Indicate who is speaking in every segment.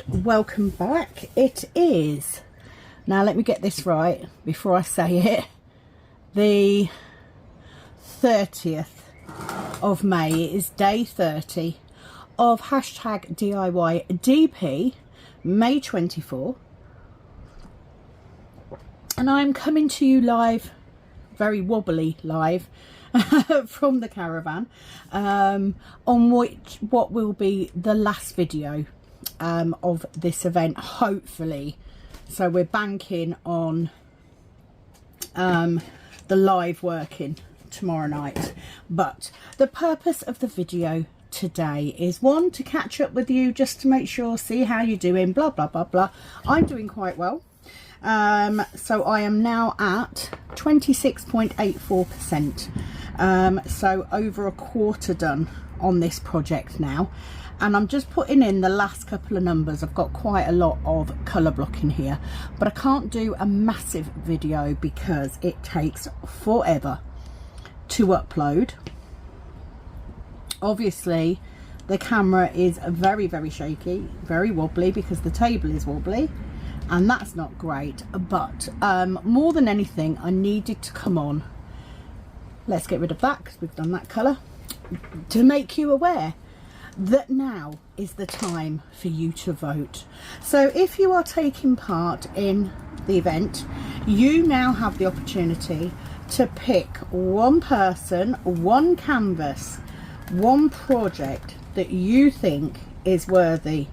Speaker 1: and welcome back. It is, now let me get this right before I say it, the 30th of May. It is day 30 of hashtag DIY DP May 24, and I'm coming to you live, very wobbly live, from the caravan, on what will be the last video of this event, hopefully. So we're banking on the live working tomorrow night. But the purpose of the video today is, one, to catch up with you, just to make sure, see how you're doing, blah blah blah blah. I'm doing quite well. So I am now at 26.84%, so over a quarter done on this project now, and I'm just putting in the last couple of numbers. I've got quite a lot of colour blocking here, but I can't do a massive video because it takes forever to upload. Obviously the camera is very shaky, very wobbly, because the table is wobbly, and that's not great. But more than anything, I needed to come on, let's get rid of that because we've done that colour, to make you aware that now is the time for you to vote. So if you are taking part in the event, you now have the opportunity to pick one person, one canvas, one project that you think is worthy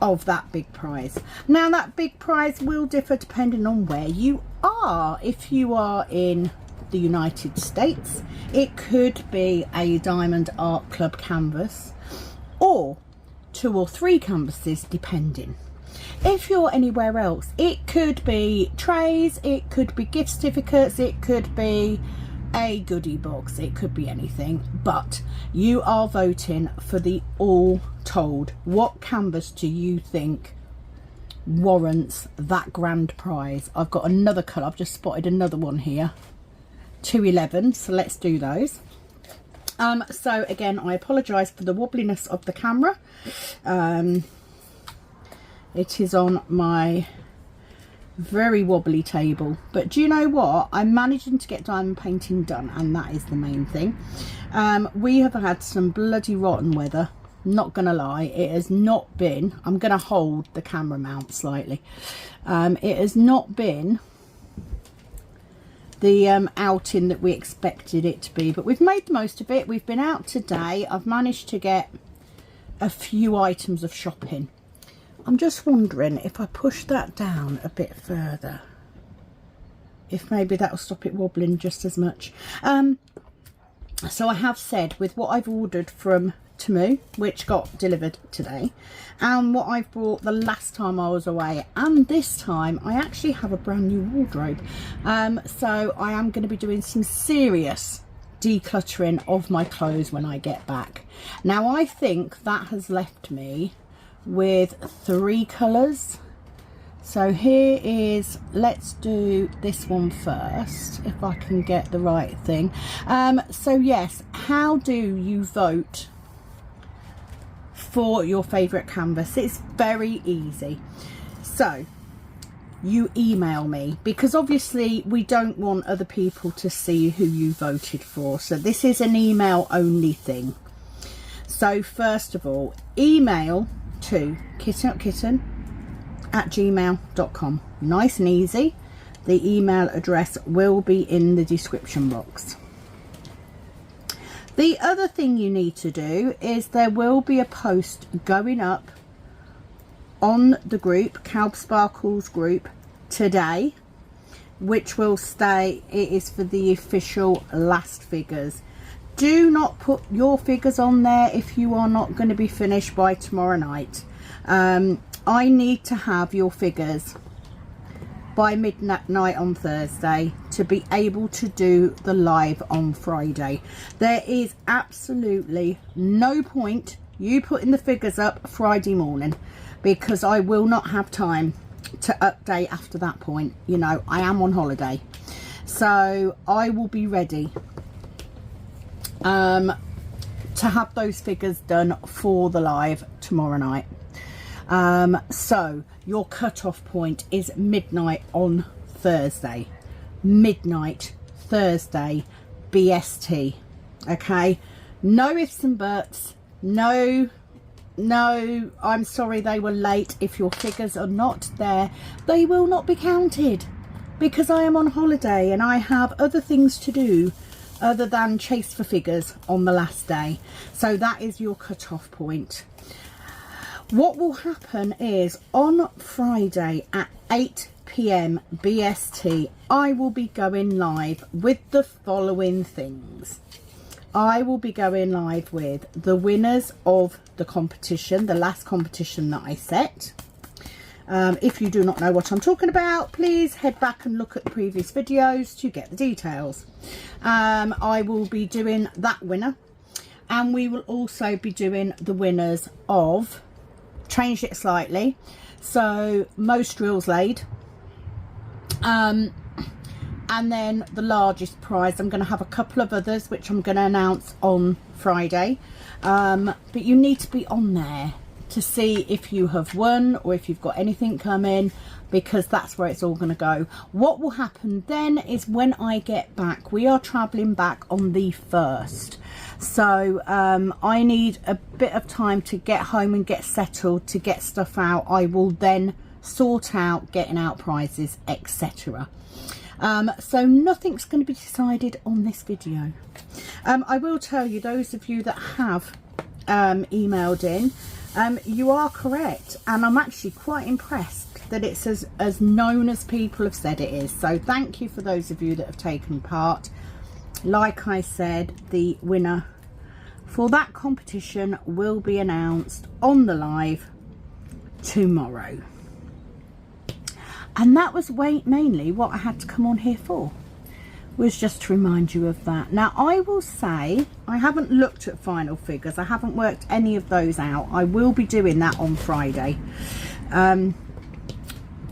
Speaker 1: of that big prize. Now that big prize will differ depending on where you are. If you are in the United States, it could be a Diamond Art Club canvas, or 2 or 3 canvases depending. If you're anywhere else, it could be trays, it could be gift certificates, it could be a goodie box, it could be anything. But you are voting for the all told, what canvas do you think warrants that grand prize? I've got another colour, I've just spotted another one here, 211, so let's do those. So again, I apologise for the wobbliness of the camera. It is on my very wobbly table, but do you know what, I'm managing to get diamond painting done, and that is the main thing. We have had some bloody rotten weather, not gonna lie. It has not been, I'm gonna hold the camera mount slightly, it has not been the outing that we expected it to be, but we've made the most of it. We've been out today. I've managed to get a few items of shopping. I'm just wondering if I push that down a bit further, if maybe that'll stop it wobbling just as much. So I have said, with what I've ordered from Temu, which got delivered today, and what I've brought the last time I was away, and this time, I actually have a brand new wardrobe. So I am going to be doing some serious decluttering of my clothes when I get back. Now I think that has left me with 3 colours. So here is, let's do this one first, if I can get the right thing. So yes, how do you vote for your favourite canvas? It's very easy. So you email me, because obviously we don't want other people to see who you voted for, so this is an email only thing. So first of all, email to kittenupkitten@gmail.com. nice and easy. The email address will be in the description box. The other thing you need to do is, there will be a post going up on the group, Calb Sparkles group, today, which will stay, it is for the official last figures. Do not put your figures on there if you are not going to be finished by tomorrow night. I need to have your figures by midnight on Thursday to be able to do the live on Friday. There is absolutely no point you putting the figures up Friday morning, because I will not have time to update after that point. You know, I am on holiday, so I will be ready to have those figures done for the live tomorrow night. So your cut-off point is midnight on Thursday. Midnight Thursday BST. Okay, no ifs and buts. No, I'm sorry they were late. If your figures are not there, they will not be counted, because I am on holiday and I have other things to do other than chase for figures on the last day. So that is your cut-off point. What will happen is on Friday at 8 PM BST, I will be going live with the following things. I will be going live with the winners of the competition, the last competition that I set. If you do not know what I'm talking about, please head back and look at the previous videos to get the details. I will be doing that winner, and we will also be doing the winners of, changed it slightly, so most drills laid, and then the largest prize. I'm going to have a couple of others which I'm going to announce on Friday, but you need to be on there to see if you have won or if you've got anything coming, because that's where it's all going to go. What will happen then is when I get back, we are traveling back on the 1st, so I need a bit of time to get home and get settled, to get stuff out. I will then sort out getting out prizes, etc. So nothing's going to be decided on this video. I will tell you, those of you that have emailed in, you are correct, and I'm actually quite impressed that it's as known as people have said it is. So thank you for those of you that have taken part. Like I said, the winner for that competition will be announced on the live tomorrow. And that was mainly what I had to come on here for, was just to remind you of that. Now I will say, I haven't looked at final figures, I haven't worked any of those out. I will be doing that on Friday,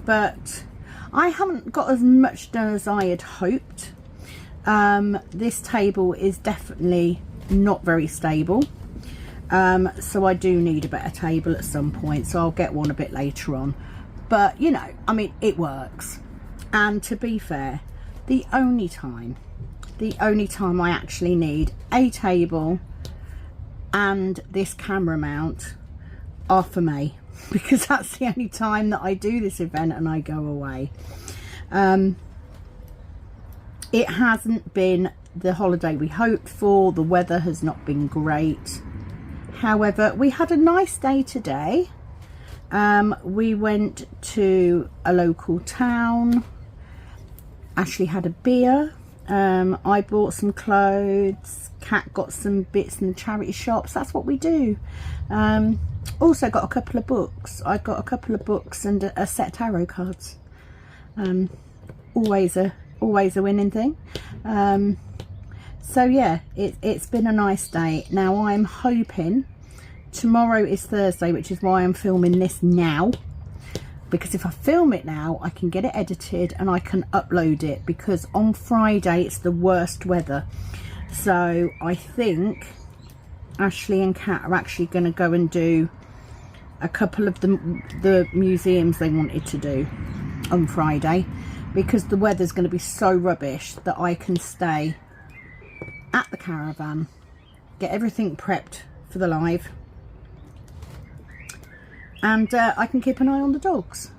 Speaker 1: but I haven't got as much done as I had hoped. This table is definitely not very stable, so I do need a better table at some point, so I'll get one a bit later on. But you know, I mean, it works. And to be fair, the only time I actually need a table and this camera mount are for May, because that's the only time that I do this event and I go away. It hasn't been the holiday we hoped for. The weather has not been great. However, we had a nice day today. We went to a local town. Ashley had a beer. I bought some clothes. Kat got some bits in the charity shops. That's what we do. Also got a couple of books. I got a couple of books and a set of tarot cards. Always a winning thing. So yeah, it's been a nice day. Now I'm hoping, tomorrow is Thursday, which is why I'm filming this now, because if I film it now I can get it edited and I can upload it, because on Friday it's the worst weather. So I think Ashley and Kat are actually going to go and do a couple of the museums they wanted to do on Friday, because the weather's going to be so rubbish that I can stay at the caravan, get everything prepped for the live, and I can keep an eye on the dogs,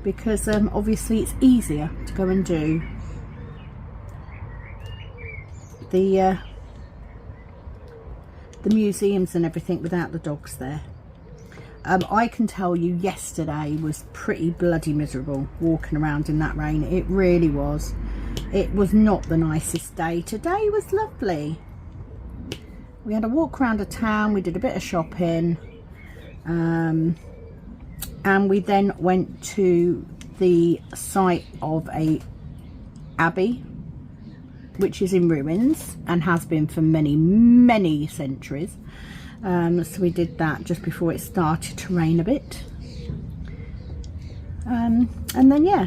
Speaker 1: because obviously it's easier to go and do the museums and everything without the dogs there. I can tell you, yesterday was pretty bloody miserable walking around in that rain. It really was. It was not the nicest day. Today was lovely. We had a walk around the town, we did a bit of shopping, and we then went to the site of a abbey, which is in ruins and has been for many centuries. So we did that just before it started to rain a bit, and then yeah,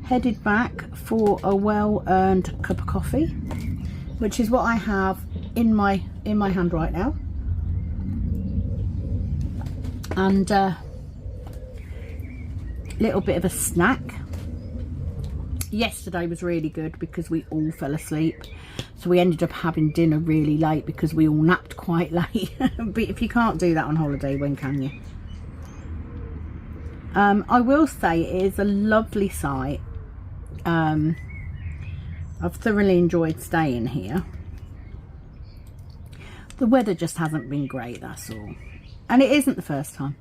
Speaker 1: headed back for a well-earned cup of coffee, which is what I have in my hand right now. and little bit of a snack. Yesterday was really good because we all fell asleep, so we ended up having dinner really late because we all napped quite late. But if you can't do that on holiday, when can you? I will say it is a lovely site. I've thoroughly enjoyed staying here. The weather just hasn't been great, that's all. And it isn't the first time.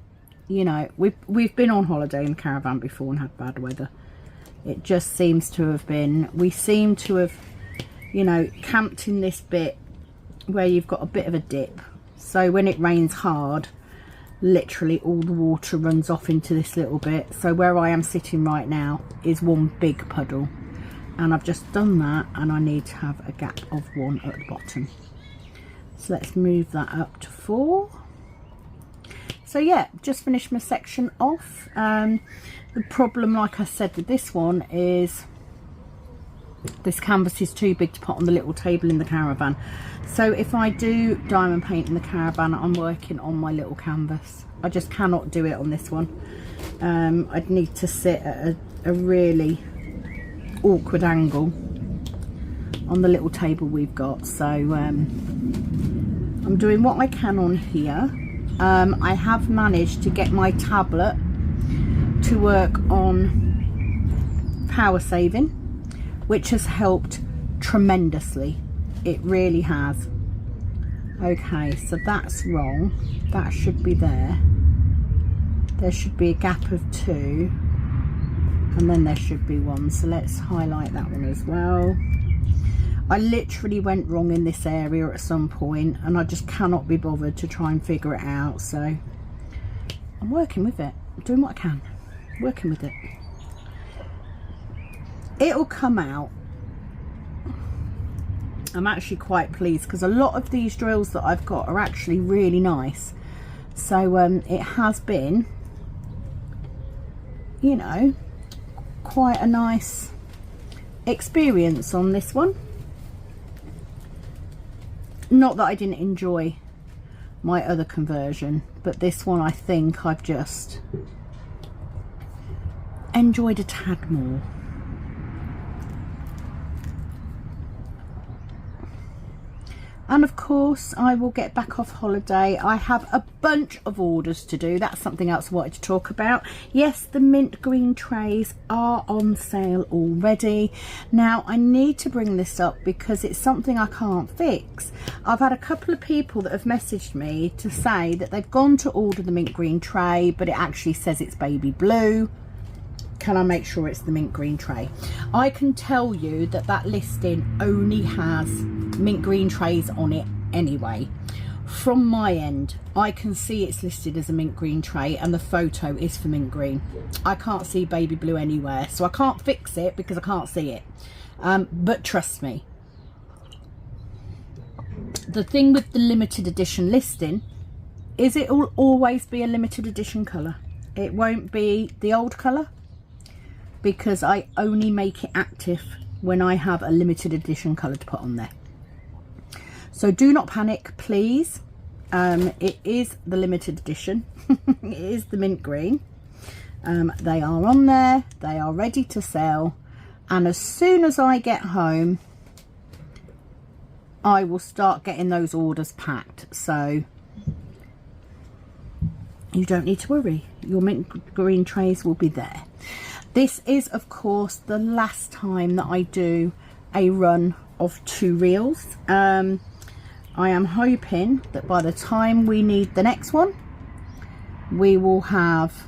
Speaker 1: You know, we've been on holiday in the caravan before and had bad weather. It just seems to have been, we seem to have, you know, camped in this bit where you've got a bit of a dip. So when it rains hard, literally all the water runs off into this little bit. So where I am sitting right now is one big puddle. And I've just done that, and I need to have a gap of 1 at the bottom. So let's move that up to 4. So yeah, just finished my section off. The problem, like I said, with this one is this canvas is too big to put on the little table in the caravan. So if I do diamond paint in the caravan, I'm working on my little canvas. I just cannot do it on this one. I'd need to sit at a really awkward angle on the little table we've got. So I'm doing what I can on here. I have managed to get my tablet to work on power saving, which has helped tremendously. It really has. Okay, so that's wrong. That should be there. There should be a gap of 2, and then there should be 1. So let's highlight that one as well. I literally went wrong in this area at some point, and I just cannot be bothered to try and figure it out. So I'm working with it. I'm doing what I can. Working with it. It'll come out. I'm actually quite pleased because a lot of these drills that I've got are actually really nice. So it has been, you know, quite a nice experience on this one. Not that I didn't enjoy my other conversion, but this one I think I've just enjoyed a tad more. And of course I will get back off holiday. I have a bunch of orders to do. That's something else I wanted to talk about. Yes, the mint green trays are on sale already. Now I need to bring this up because it's something I can't fix. I've had a couple of people that have messaged me to say that they've gone to order the mint green tray, but it actually says it's baby blue. Can I make sure it's the mint green tray? I can tell you that that listing only has mint green trays on it anyway. From my end, I can see it's listed as a mint green tray and the photo is for mint green. I can't see baby blue anywhere, so I can't fix it because I can't see it. But trust me, the thing with the limited edition listing is it will always be a limited edition colour. It won't be the old colour, because I only make it active when I have a limited edition colour to put on there. So do not panic, please. It is the limited edition. It is the mint green. They are on there. They are ready to sell. And as soon as I get home, I will start getting those orders packed. So you don't need to worry. Your mint green trays will be there. This is, of course, the last time that I do a run of 2 reels. I am hoping that by the time we need the next one, we will have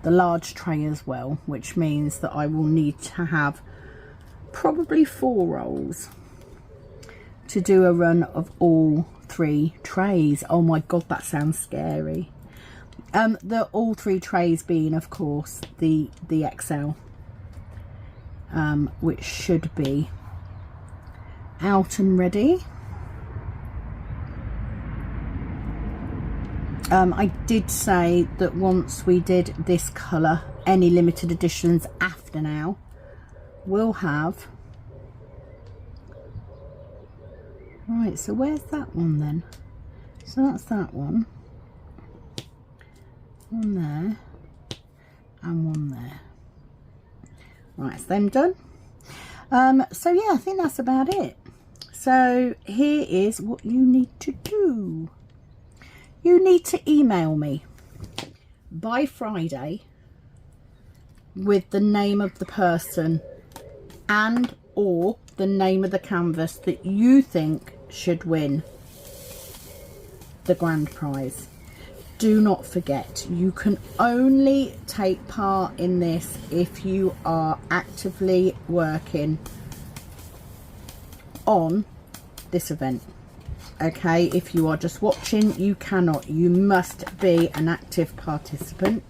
Speaker 1: the large tray as well, which means that I will need to have probably 4 rolls to do a run of all 3 trays. Oh my God, that sounds scary. The all 3 trays being, of course, the XL, which should be out and ready. I did say that once we did this colour, any limited editions after now will have. Right, so where's that one then? So that's that one. one there and one there. Right, so them done. So yeah, I think that's about it. So here is what you need to do. You need to email me by Friday with the name of the person and or the name of the canvas that you think should win the grand prize. Do not forget, you can only take part in this if you are actively working on this event. Okay, if you are just watching, you cannot. You must be an active participant.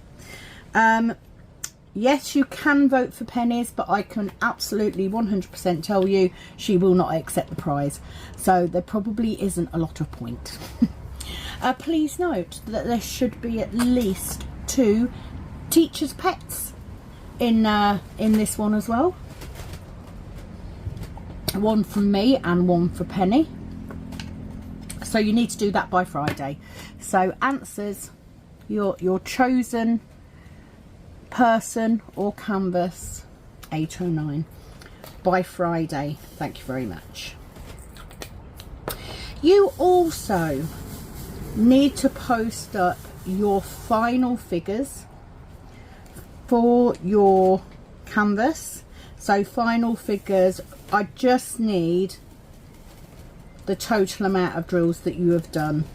Speaker 1: Yes, you can vote for Pennies, but I can absolutely 100% tell you she will not accept the prize. So there probably isn't a lot of point. Please note that there should be at least 2 teachers' pets in this one as well. One from me and one for Penny. So you need to do that by Friday. So answers your chosen person or canvas 8 or 9 by Friday. Thank you very much. You also need to post up your final figures for your canvas. So final figures, I just need the total amount of drills that you have done.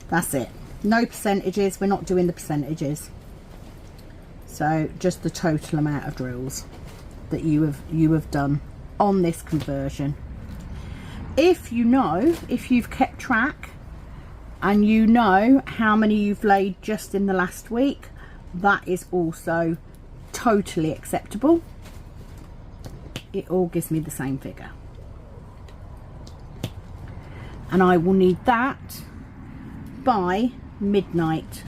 Speaker 1: That's it. No percentages, we're not doing the percentages. So just the total amount of drills that you have done on this conversion. If you know, if you've kept track and you know how many you've laid just in the last week, that is also totally acceptable. It all gives me the same figure. And I will need that by midnight,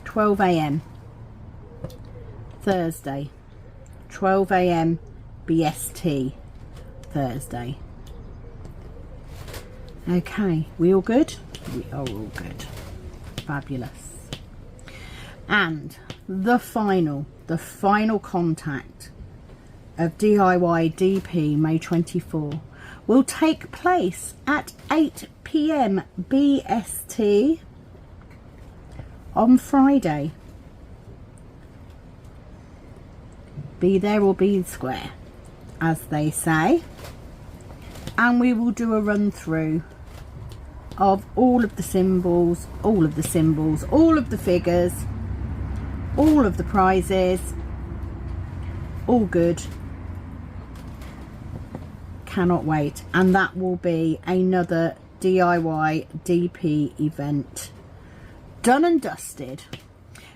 Speaker 1: 12 AM Thursday, 12 AM BST Thursday. Okay, we all good? We are all good. Fabulous. And the final contact of DIY DP May 24 will take place at 8 PM BST on Friday. Be there or be square, as they say. And we will do a run through of all of the symbols, all of the figures, all of the prizes. All good. Cannot wait. And that will be another DIY DP event done and dusted,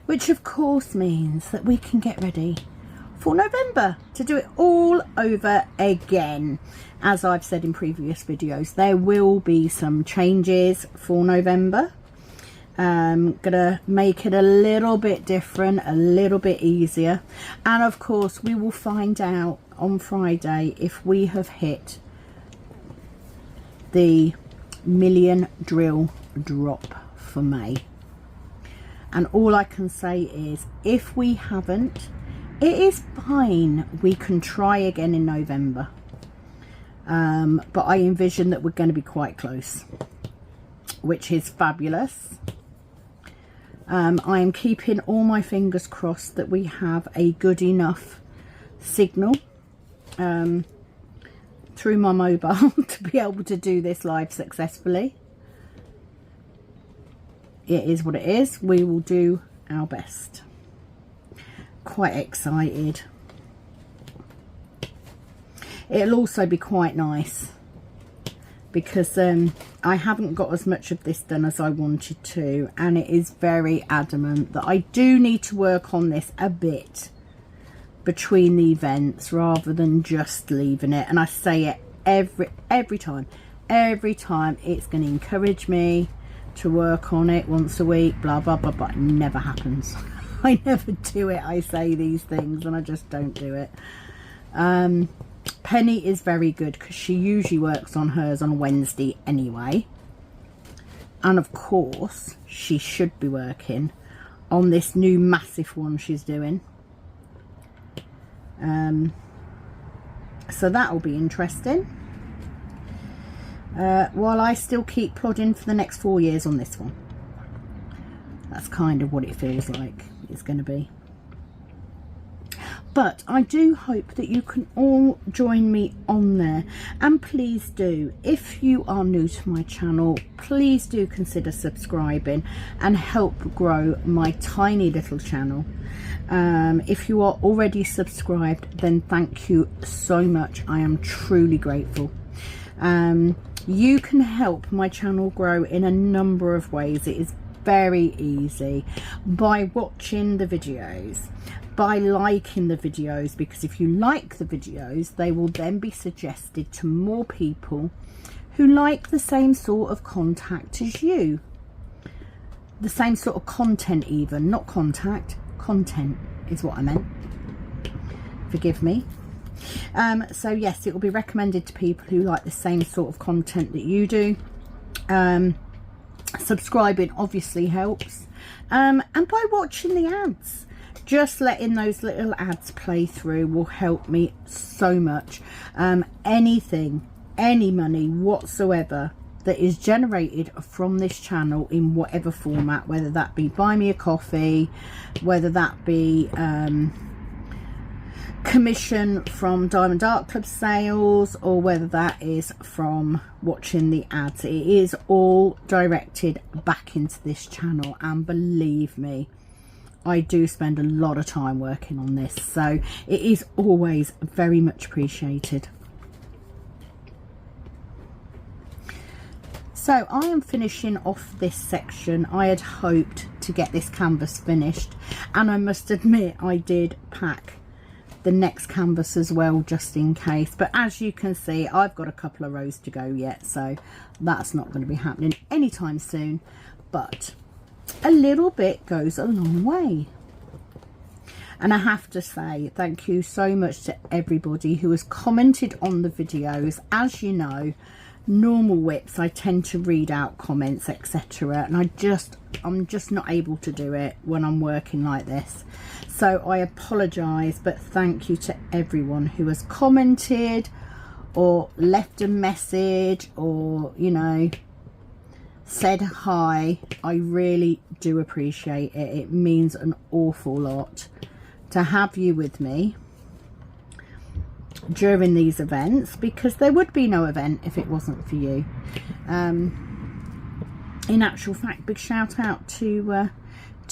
Speaker 1: which of course means that we can get ready for November to do it all over again. As I've said in previous videos, there will be some changes for November. Gonna make it a little bit different, a little bit easier, and of course we will find out on Friday if we have hit the 1,000,000 drill drop for May. And all I can say is, if we haven't, it is fine. We can try again in November. But I envision that we're going to be quite close, which is fabulous. I am keeping all my fingers crossed that we have a good enough signal through my mobile to be able to do this live successfully. It is what it is. We will do our best. Quite excited. It'll also be quite nice because I haven't got as much of this done as I wanted to, and it is very adamant that I do need to work on this a bit between the events rather than just leaving it. And I say it every time it's going to encourage me to work on it once a week, blah blah blah, but it never happens. I never do it. I say these things and I just don't do it. Penny is very good because she usually works on hers on Wednesday anyway. And of course she should be working on this new massive one she's doing. So that'll be interesting, while I still keep plodding for the next 4 years on this one. That's kind of what it feels like it's going to be. But I do hope that you can all join me on there, and please do, if you are new to my channel, please do consider subscribing and help grow my tiny little channel. If you are already subscribed, then thank you so much. I am truly grateful. You can help my channel grow in a number of ways. It is very easy: by watching the videos, by liking the videos, because if you like the videos, they will then be suggested to more people who like the same sort of contact as you. The same sort of content even, not contact, content is what I meant. Forgive me. So yes, it will be recommended to people who like the same sort of content that you do. Subscribing obviously helps. And by watching the ads. Just letting those little ads play through will help me so much. Anything, any money whatsoever that is generated from this channel in whatever format, whether that be buy me a coffee, whether that be commission from Diamond Art Club sales, or whether that is from watching the ads, it is all directed back into this channel. And believe me, I do spend a lot of time working on this, so it is always very much appreciated. So I am finishing off this section. I had hoped to get this canvas finished, and I must admit I did pack the next canvas as well, just in case. But as you can see, I've got a couple of rows to go yet, so that's not going to be happening anytime soon. But a little bit goes a long way. And I have to say thank you so much to everybody who has commented on the videos. As you know, normal whips, I tend to read out comments, etc., and I'm just not able to do it when I'm working like this. So I apologize, but thank you to everyone who has commented or left a message, or, you know, said hi. I really do appreciate it. It means an awful lot to have you with me during these events, because there would be no event if it wasn't for you. In actual fact, big shout out to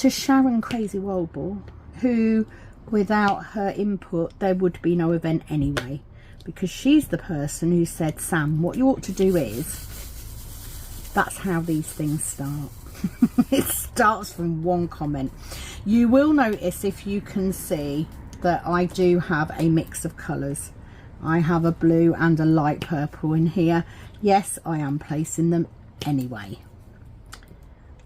Speaker 1: Sharon Crazy Wildball, who, without her input, there would be no event anyway, because she's the person who said, Sam, what you ought to do is, that's how these things start. It starts from one comment. You will notice, if you can see, that I do have a mix of colours. I have a blue and a light purple in here. Yes, I am placing them anyway.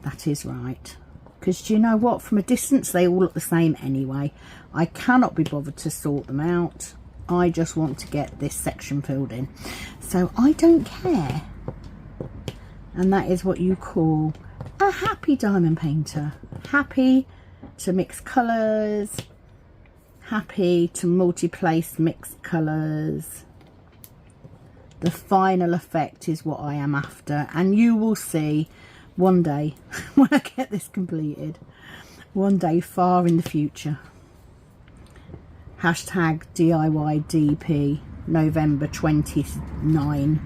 Speaker 1: That is right. Because do you know what? From a distance, they all look the same anyway. I cannot be bothered to sort them out. I just want to get this section filled in. So I don't care. And that is what you call a happy diamond painter. Happy to mix colours. Happy to multi-place mixed colours. The final effect is what I am after. And you will see one day, when I get this completed, one day far in the future. Hashtag DIYDP November 29.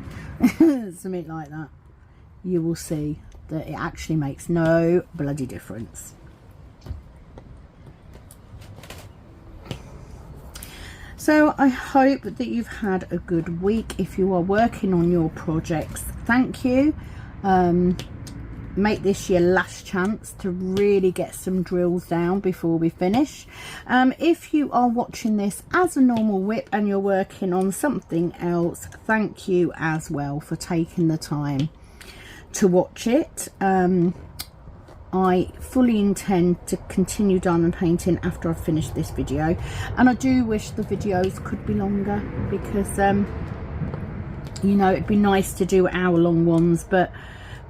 Speaker 1: Something like that. You will see that it actually makes no bloody difference. So I hope that you've had a good week. If you are working on your projects, thank you. Make this your last chance to really get some drills down before we finish. If you are watching this as a normal whip and you're working on something else, thank you as well for taking the time to watch it. I fully intend to continue diamond painting after I've finished this video, and I do wish the videos could be longer, because you know, it'd be nice to do hour-long ones, but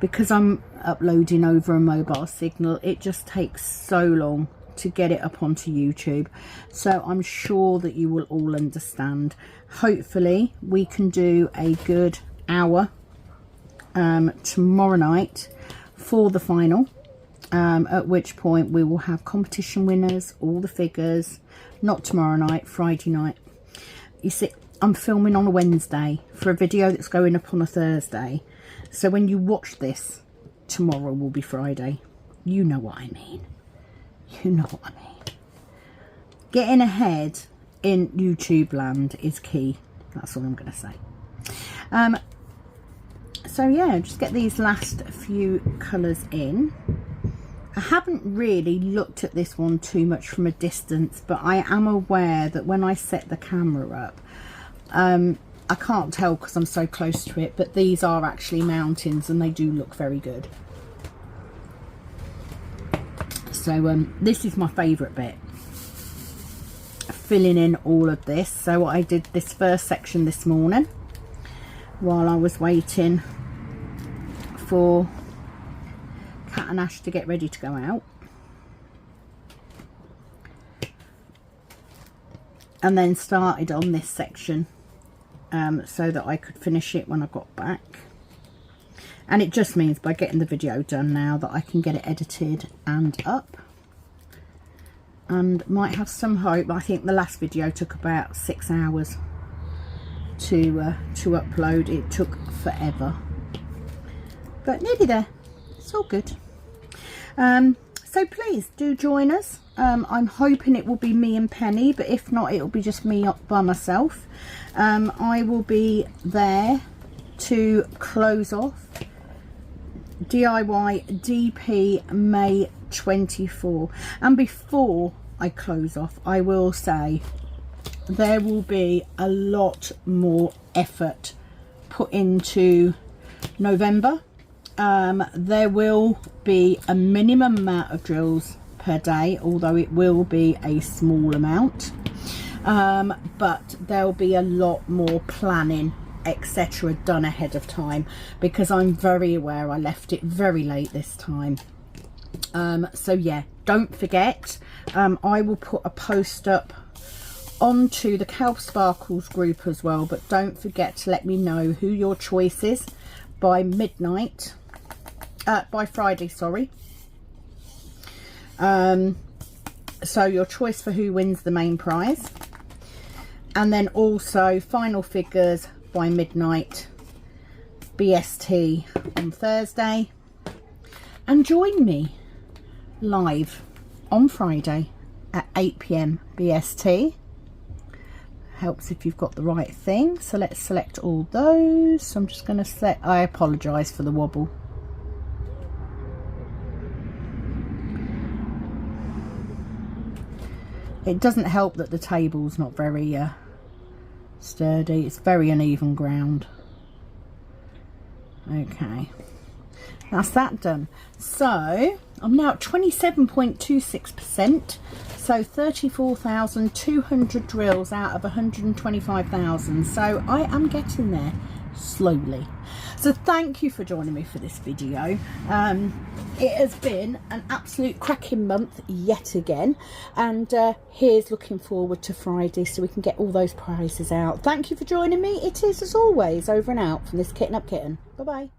Speaker 1: because I'm uploading over a mobile signal. It just takes so long to get it up onto YouTube, so I'm sure that you will all understand. Hopefully we can do a good hour tomorrow night for the final, at which point we will have competition winners, all the figures. Not tomorrow night, Friday night. You see, I'm filming on a Wednesday for a video that's going up on a Thursday, so when you watch this, tomorrow will be Friday. You know what I mean. You know what I mean. Getting ahead in YouTube land is key. That's all I'm going to say. So yeah, just get these last few colours in. I haven't really looked at this one too much from a distance, but I am aware that when I set the camera up, I can't tell because I'm so close to it, but these are actually mountains and they do look very good. So this is my favourite bit, filling in all of this. So I did this first section this morning while I was waiting for Cat and Ash to get ready to go out, and then started on this section so that I could finish it when I got back. And it just means by getting the video done now that I can get it edited and up, and might have some hope. I think the last video took about 6 hours to upload. It took forever, but nearly there. It's all good. So please do join us. I'm hoping it will be me and Penny, but if not, it'll be just me up by myself. I will be there to close off DIY DP May 24. And before I close off, I will say there will be a lot more effort put into November. There will be a minimum amount of drills per day, although it will be a small amount, but there'll be a lot more planning, etc., done ahead of time, because I'm very aware I left it very late this time. So yeah, don't forget, I will put a post up onto the Kelp Sparkles group as well, but don't forget to let me know who your choice is by midnight, by Friday, sorry. So your choice for who wins the main prize, and then also final figures by midnight BST on Thursday, and join me live on Friday at 8 PM BST. Helps if you've got the right thing. So let's select all those. So I'm just going to select, I apologise for the wobble. It doesn't help that the table's not very sturdy. It's very uneven ground. Okay, that's that done. So I'm now at 27.26%. So 34,200 drills out of 125,000. So I am getting there slowly. So thank you for joining me for this video. It has been an absolute cracking month yet again, and here's looking forward to Friday so we can get all those prizes out. Thank you for joining me. It is, as always, over and out from this Kitten Up Kitten. Bye bye.